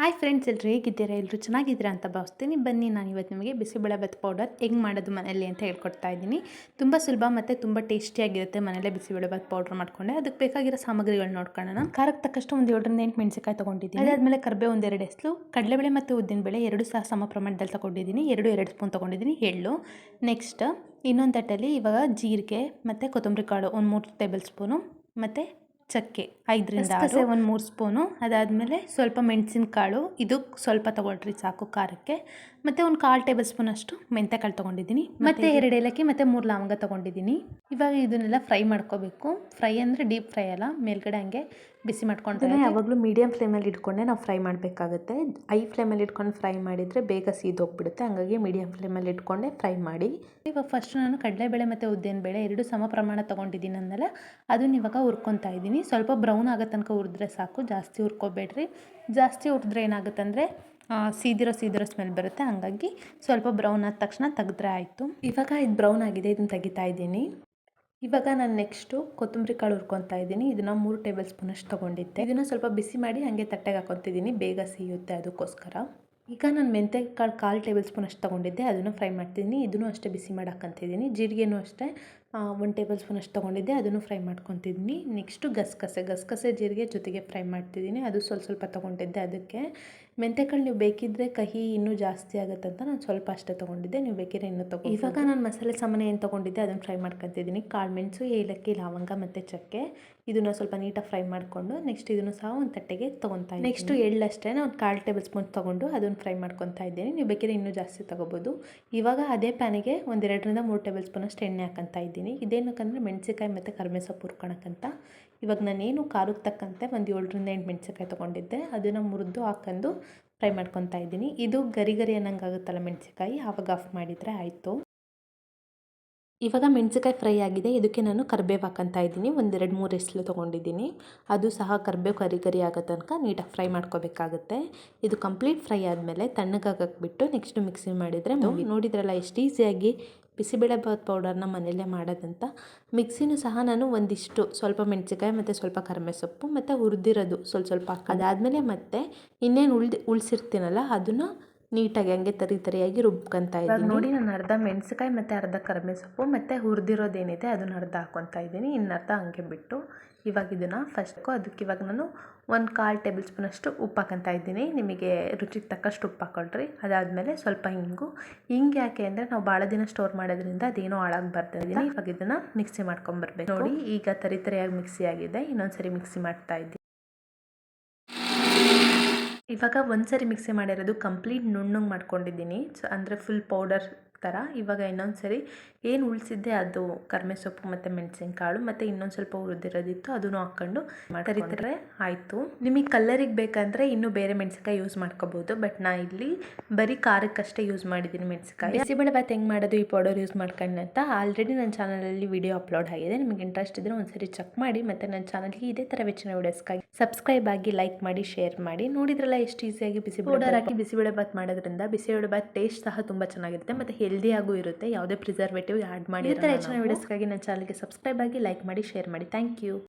Hi friends, ಎಲ್ಲರೂ ಹೇಗಿದ್ದೀರಾ? ಎಲ್ಲರೂ ಚೆನ್ನಾಗಿದ್ದೀರಾ ಅಂತ ಭಾವಿಸ್ತೀನಿ. ಬನ್ನಿ, ನಾನು ಇವತ್ತು ನಿಮಗೆ ಬಿಸಿಬೇಳೆಭಾತ್ ಪೌಡರ್ ಹೆಂಗೆ ಮಾಡೋದು ಮನೆಯಲ್ಲಿ ಅಂತ ಹೇಳ್ಕೊಡ್ತಾ ಇದ್ದೀನಿ. ತುಂಬ ಸುಲಭ ಮತ್ತು ತುಂಬ ಟೇಸ್ಟಿಯಾಗಿರುತ್ತೆ. ಮನೆಯಲ್ಲೇ ಬಿಸಿಬೇಳೆಭಾತ್ ಪೌಡರ್ ಮಾಡಿಕೊಂಡೆ. ಅದಕ್ಕೆ ಬೇಕಾಗಿರೋ ಸಾಮಗ್ರಿಗಳು ನೋಡ್ಕೊಳ್ಳೋಣ. ಖಾರಕ್ಕೆ ತಕ್ಕಷ್ಟು ಒಂದು 7ರಿಂದ 8 ಮೆಣಸಿನಕಾಯಿ ತೊಗೊಂಡಿದ್ದೀನಿ. ಅದಾದಮೇಲೆ ಕರಿಬೇವು ಒಂದು 2 ಎಸ್ಲು, ಕಡಲೆಬೇಳೆ ಮತ್ತು ಉದ್ದಿನಬೇಳೆ 2 ಸಹ ಸಮ ಪ್ರಮಾಣದಲ್ಲಿ ತೊಗೊಂಡಿದ್ದೀನಿ. 2 ಸ್ಪೂನ್ ತೊಗೊಂಡಿದ್ದೀನಿ. ಎಳ್ಳು, ನೆಕ್ಸ್ಟ್ ಇನ್ನೊಂದು ತಟ್ಟೆಯಲ್ಲಿ ಇವಾಗ ಜೀರಿಗೆ ಮತ್ತು ಕೊತ್ತಂಬರಿ ಕಾಳು ಒಂದು 3 ಟೇಬಲ್ ಸ್ಪೂನು, ಮತ್ತು ಚಕ್ಕೆ 5ರಿಂದ 6, ಒಂದು 3 ಸ್ಪೂನು. ಅದಾದಮೇಲೆ ಸ್ವಲ್ಪ ಮೆಣಸಿನಕಾಳು, ಇದು ಸ್ವಲ್ಪ ತೊಗೊಳ್ರಿ ಸಾಕು ಖಾರಕ್ಕೆ. ಮತ್ತು ಒಂದು 1/4 ಟೇಬಲ್ ಸ್ಪೂನ್ ಅಷ್ಟು ಮೆಂತ್ಯಕಾಳು ತೊಗೊಂಡಿದ್ದೀನಿ. ಮತ್ತು 2 ಏಲಕ್ಕಿ ಮತ್ತು 3 ಲವಂಗ ತೊಗೊಂಡಿದ್ದೀನಿ. ಇವಾಗ ಇದನ್ನೆಲ್ಲ ಫ್ರೈ ಮಾಡ್ಕೋಬೇಕು. ಫ್ರೈ ಅಂದರೆ ಡೀಪ್ ಫ್ರೈ ಅಲ್ಲ, ಮೇಲ್ಗಡೆ ಹಂಗೆ ಬಿಸಿ ಮಾಡ್ಕೊಂಡ್ರೆ ಯಾವಾಗಲೂ ಮೀಡಿಯಮ್ ಫ್ಲೇಮಲ್ಲಿ ಇಟ್ಕೊಂಡೆ ನಾವು ಫ್ರೈ ಮಾಡಬೇಕಾಗುತ್ತೆ. ಹೈ ಫ್ಲೇಮಲ್ಲಿ ಇಟ್ಕೊಂಡು ಫ್ರೈ ಮಾಡಿದರೆ ಬೇಗ ಸೀದೋಗ್ಬಿಡುತ್ತೆ. ಹಂಗಾಗಿ ಮೀಡಿಯಮ್ ಫ್ಲೇಮಲ್ಲಿ ಇಟ್ಕೊಂಡೆ ಫ್ರೈ ಮಾಡಿ. ಇವಾಗ ಫಸ್ಟ್ ನಾನು ಕಡಲೆಬೇಳೆ ಮತ್ತು ಉದ್ದಿನಬೇಳೆ 2 ಸಮ ಪ್ರಮಾಣ ತೊಗೊಂಡಿದ್ದೀನಿ ಅಂದಲ್ಲ, ಅದನ್ನ ಇವಾಗ ಹುರ್ಕೊತಾ ಇದ್ದೀನಿ. ಸ್ವಲ್ಪ ಬ್ರೌನ್ ಆಗೋ ತನಕ ಹುರಿದ್ರೆ ಸಾಕು, ಜಾಸ್ತಿ ಹುರ್ಕೋಬೇಡ್ರಿ. ಜಾಸ್ತಿ ಹುರಿದ್ರೆ ಏನಾಗುತ್ತಂದರೆ ಸೀದಿರೋ ಸ್ಮೆಲ್ ಬರುತ್ತೆ. ಹಾಗಾಗಿ ಸ್ವಲ್ಪ ಬ್ರೌನ್ ಆದ ತಕ್ಷಣ ತೆಗೆದ್ರೆ ಆಯಿತು. ಇವಾಗ ಇದು ಬ್ರೌನ್ ಆಗಿದೆ, ಇದನ್ನು ತೆಗಿತಾ ಇದ್ದೀನಿ. ಇವಾಗ ನಾನು ನೆಕ್ಸ್ಟು ಕೊತ್ತಂಬರಿ ಕಾಳು ಹುರ್ಕೊತಾ ಇದ್ದೀನಿ. ಇದನ್ನು 3 ಟೇಬಲ್ ಸ್ಪೂನ್ ಅಷ್ಟು ತೊಗೊಂಡಿದ್ದೆ. ಇದನ್ನು ಸ್ವಲ್ಪ ಬಿಸಿ ಮಾಡಿ ಹಾಗೆ ತಟ್ಟೆಗೆ ಹಾಕೊತಿದ್ದೀನಿ, ಬೇಗ ಸಿಗುತ್ತೆ ಅದಕ್ಕೋಸ್ಕರ. ಈಗ ನಾನು ಮೆಂತ್ಯಕಾಳು 1/4 ಟೇಬಲ್ ಸ್ಪೂನ್ ಅಷ್ಟು ತೊಗೊಂಡಿದ್ದೆ, ಅದನ್ನು ಫ್ರೈ ಮಾಡ್ತಿದ್ದೀನಿ. ಇದನ್ನು ಅಷ್ಟೇ ಬಿಸಿ ಮಾಡಿ ಹಾಕ್ಕೊತಿದ್ದೀನಿ. ಜೀರಿಗೆನೂ ಅಷ್ಟೇ 1 ಟೇಬಲ್ ಸ್ಪೂನ್ ಅಷ್ಟು ತೊಗೊಂಡಿದ್ದೆ, ಅದನ್ನು ಫ್ರೈ ಮಾಡ್ಕೊತಿದ್ದೀನಿ. ನೆಕ್ಸ್ಟು ಗಸಗಸೆ ಜೀರಿಗೆ ಜೊತೆಗೆ ಫ್ರೈ ಮಾಡ್ತಿದ್ದೀನಿ. ಅದು ಸ್ವಲ್ಪ ತೊಗೊಂಡಿದ್ದೆ. ಅದಕ್ಕೆ ಮೆಂತ್ಯಕಾಳು ನೀವು ಬೇಕಿದ್ದರೆ ಕಹಿ ಇನ್ನೂ ಜಾಸ್ತಿ ಆಗುತ್ತೆ ಅಂತ ನಾನು ಸ್ವಲ್ಪ ಅಷ್ಟೇ ತೊಗೊಂಡಿದ್ದೆ, ನೀವು ಬೇಕಿದ್ರೆ ಇನ್ನೂ ತೊಗೊಂಡು. ಇವಾಗ ನಾನು ಮಸಾಲೆ ಸಾಮಾನು ಏನು ತೊಗೊಂಡಿದ್ದೆ ಅದನ್ನು ಫ್ರೈ ಮಾಡ್ಕೊತಿದ್ದೀನಿ. ಕಾಳು ಮೆಣಸು, ಏಲಕ್ಕಿ, ಲವಂಗ ಮತ್ತು ಚಕ್ಕೆ, ಇದನ್ನು ಸ್ವಲ್ಪ ನೀಟಾಗಿ ಫ್ರೈ ಮಾಡಿಕೊಂಡು ನೆಕ್ಸ್ಟ್ ಇದನ್ನು ಸಹ ಒಂದು ತಟ್ಟೆಗೆ ತೊಗೊತಾ ಇದ್ದೀನಿ. ನೆಕ್ಸ್ಟು ಎಳ್ಳಷ್ಟೇ ನಾನು 1/4 ಟೇಬಲ್ ಸ್ಪೂನ್ ತೊಗೊಂಡು ಅದನ್ನು ಫ್ರೈ ಮಾಡ್ಕೊತಾ ಇದ್ದೀನಿ. ನೀವು ಬೇಕಿದ್ರೆ ಇನ್ನೂ ಜಾಸ್ತಿ ತೊಗೋಬೋದು. ಇವಾಗ ಅದೇ ಪ್ಯಾನಿಗೆ ಒಂದು 2ರಿಂದ 3 ಟೇಬಲ್ ಸ್ಪೂನ್ ಅಷ್ಟು ಎಣ್ಣೆ ಹಾಕೊತಾ ಇದ್ದೀನಿ. ಇದೇನಕ್ಕಂದರೆ ಮೆಣಸಿನಕಾಯಿ ಮತ್ತು ಕರಿಬೇವು ಸೊಪ್ಪು ಹುರ್ಕೊಳಕ್ಕಂತ. ಇವಾಗ ನಾನೇನು ಖಾರಕ್ಕೆ ತಕ್ಕಂತೆ ಒಂದು 7ರಿಂದ 8 ಮೆಣಸಿನಕಾಯಿ ತೊಗೊಂಡಿದ್ದೆ, ಅದನ್ನು ಮುರಿದು ಹಾಕೊಂಡು ಫ್ರೈ ಮಾಡ್ಕೊತಾ ಇದ್ದೀನಿ. ಇದು ಗರಿ ಅನ್ನಂಗೆ ಆಗುತ್ತಲ್ಲ ಮೆಣಸಿನಕಾಯಿ, ಆವಾಗ ಆಫ್ ಮಾಡಿದರೆ ಆಯಿತು. ಇವಾಗ ಮೆಣಸಿನಕಾಯಿ ಫ್ರೈ ಆಗಿದೆ. ಇದಕ್ಕೆ ನಾನು ಕರಿಬೇವು ಹಾಕ್ಕೊತಾ ಇದ್ದೀನಿ. ಒಂದು 2-3 ಎಸ್ಲು ತೊಗೊಂಡಿದ್ದೀನಿ. ಅದು ಸಹ ಕರಿಬೇವು ಗರಿ ಆಗೋ ತನಕ ನೀಟಾಗಿ ಫ್ರೈ ಮಾಡ್ಕೋಬೇಕಾಗುತ್ತೆ. ಇದು ಕಂಪ್ಲೀಟ್ ಫ್ರೈ ಆದಮೇಲೆ ತಣ್ಣಗಾಗಕ್ಕೆ ಬಿಟ್ಟು ನೆಕ್ಸ್ಟ್ ಮಿಕ್ಸಿ ಮಾಡಿದರೆ ನೋಡಿದ್ರಲ್ಲ ಎಷ್ಟು ಈಸಿಯಾಗಿ ಬಿಸಿಬೇಳೆಭಾತ್ ಪೌಡರ್ನ ಮನೆಯಲ್ಲೇ ಮಾಡೋದಂತ. ಮಿಕ್ಸಿನೂ ಸಹ ನಾನು ಒಂದಿಷ್ಟು ಸ್ವಲ್ಪ ಮೆಣಸಿನಕಾಯಿ ಮತ್ತು ಸ್ವಲ್ಪ ಕರಿಬೇವು ಸೊಪ್ಪು ಮತ್ತು ಹುರಿದಿರೋದು ಸ್ವಲ್ಪ ಅದಾದಮೇಲೆ ಮತ್ತೆ ಇನ್ನೇನು ಉಳಿಸಿರ್ತೀನಲ್ಲ ಅದನ್ನು ನೀಟಾಗಿ ಹಂಗೆ ತರಿಯಾಗಿ ರುಬ್ಕೊತಾ ಇದ್ದೀನಿ. ನೋಡಿ, ನಾನು ಅರ್ಧ ಮೆಣಸಿನಕಾಯಿ ಮತ್ತು ಅರ್ಧ ಕರಿಬೇವು ಸೊಪ್ಪು ಮತ್ತು ಹುರಿದಿರೋದೇನಿದೆ ಅದನ್ನು ಅರ್ಧ ಹಾಕ್ಕೊತಾ ಇದ್ದೀನಿ. ಇನ್ನರ್ಧ ಹಂಗೆ ಬಿಟ್ಟು ಇವಾಗ ಇದನ್ನು ಅದಕ್ಕೆ ಇವಾಗ ನಾನು 1/4 ಟೇಬಲ್ ಸ್ಪೂನ್ ಅಷ್ಟು ಉಪ್ಪು ಹಾಕ್ಕೊತಾ ಇದ್ದೀನಿ. ನಿಮಗೆ ರುಚಿಗೆ ತಕ್ಕಷ್ಟು ಉಪ್ಪು ಹಾಕ್ಕೊಳ್ರಿ. ಅದಾದಮೇಲೆ ಸ್ವಲ್ಪ ಹಿಂಗೆ ಯಾಕೆ ಅಂದರೆ ನಾವು ಭಾಳ ದಿನ ಸ್ಟೋರ್ ಮಾಡೋದ್ರಿಂದ ಅದೇನೋ ಹಾಳಾಗಬಾರ್ದು ಇದ್ದೀನಿ. ಇವಾಗ ಇದನ್ನು ಮಿಕ್ಸಿ ಮಾಡ್ಕೊಂಬರ್ಬೇಕು. ನೋಡಿ, ಈಗ ತರಿಯಾಗಿ ಮಿಕ್ಸಿ ಆಗಿದೆ. ಇನ್ನೊಂದ್ಸರಿ ಮಿಕ್ಸಿ ಮಾಡ್ತಾ ಇದ್ದೀನಿ. ಇವಾಗ ಒಂದ್ಸರಿ ಮಿಕ್ಸಿ ಮಾಡಿರೋದು ಕಂಪ್ಲೀಟ್ ನುಣ್ಣಗೆ ಮಾಡ್ಕೊಂಡಿದ್ದೀನಿ, ಅಂದರೆ ಫುಲ್ ಪೌಡರ್ ಥರ. ಇವಾಗ ಇನ್ನೊಂದು ಸರಿ ಏನು ಉಳಿಸಿದ್ದೆ ಅದು ಕರಿಬೇವು ಸೊಪ್ಪು ಮತ್ತು ಮೆಣಸಿನಕಾಳು ಮತ್ತು ಇನ್ನೊಂದು ಸ್ವಲ್ಪ ಹುರಿದಿರೋದಿತ್ತು, ಅದನ್ನು ಹಾಕ್ಕೊಂಡು ತರಿತಾರೆ ಆಯಿತು. ನಿಮಗೆ ಕಲ್ಲರಿಗೆ ಬೇಕಂದರೆ ಇನ್ನೂ ಬೇರೆ ಮೆಣಸಿನಕಾಯಿ ಯೂಸ್ ಮಾಡ್ಕೋಬೋದು. ಬಟ್ ನಾ ಇಲ್ಲಿ ಬರೀ ಖಾರಕ್ಕಷ್ಟೇ ಯೂಸ್ ಮಾಡಿದ್ದೀನಿ ಮೆಣಸಿನಕಾಯಿ. ಬಿಸಿಬೇಳೆಭಾತ್ ಹೆಂಗೆ ಮಾಡೋದು ಈ ಪೌಡರ್ ಯೂಸ್ ಮಾಡ್ಕೊಂಡು ಅಂತ ಆಲ್ರೆಡಿ ನನ್ನ ಚಾನಲಲ್ಲಿ ವಿಡಿಯೋ ಅಪ್ಲೋಡ್ ಆಗಿದೆ. ನಿಮಗೆ ಇಂಟ್ರೆಸ್ಟ್ ಇದ್ದರೆ ಒಂದ್ಸರಿ ಚೆಕ್ ಮಾಡಿ. ಮತ್ತು ನನ್ನ ಚಾನಲ್ಗೆ ಇದೇ ಥರ ಹೆಚ್ಚಿನ ವಿಡಿಯೋಸ್ಗಾಗಿ ಸಬ್ಸ್ಕ್ರೈಬ್ ಆಗಿ, ಲೈಕ್ ಮಾಡಿ, ಶೇರ್ ಮಾಡಿ. ನೋಡಿದ್ರಲ್ಲ ಎಷ್ಟು ಈಸಿಯಾಗಿ ಪೌಡರ್ ಹಾಕಿ ಬಿಸಿಬೇಳೆಭಾತ್ ಮಾಡೋದ್ರಿಂದ ಬಿಸಿಬೇಳೆಭಾತ್ ಟೇಸ್ಟ್ ಸಹ ತುಂಬ ಚೆನ್ನಾಗಿರುತ್ತೆ ಮತ್ತು ಹೆಲ್ದಿಯಾಗೂ ಇರುತ್ತೆ. ಯಾವುದೇ ಪ್ರಿಸರ್ವೇಟಿವ್ ಆ್ಯಡ್ ಮಾಡಿ. ಇದೇ ಥರ ಹೆಚ್ಚಿನ ವಿಡಿಯೋಸ್ಗಾಗಿ ನನ್ನ ಚಾನಲ್ಗೆ ಸಬ್ಸ್ಕ್ರೈಬ್ ಆಗಿ, ಲೈಕ್ ಮಾಡಿ, ಶೇರ್ ಮಾಡಿ. Thank you.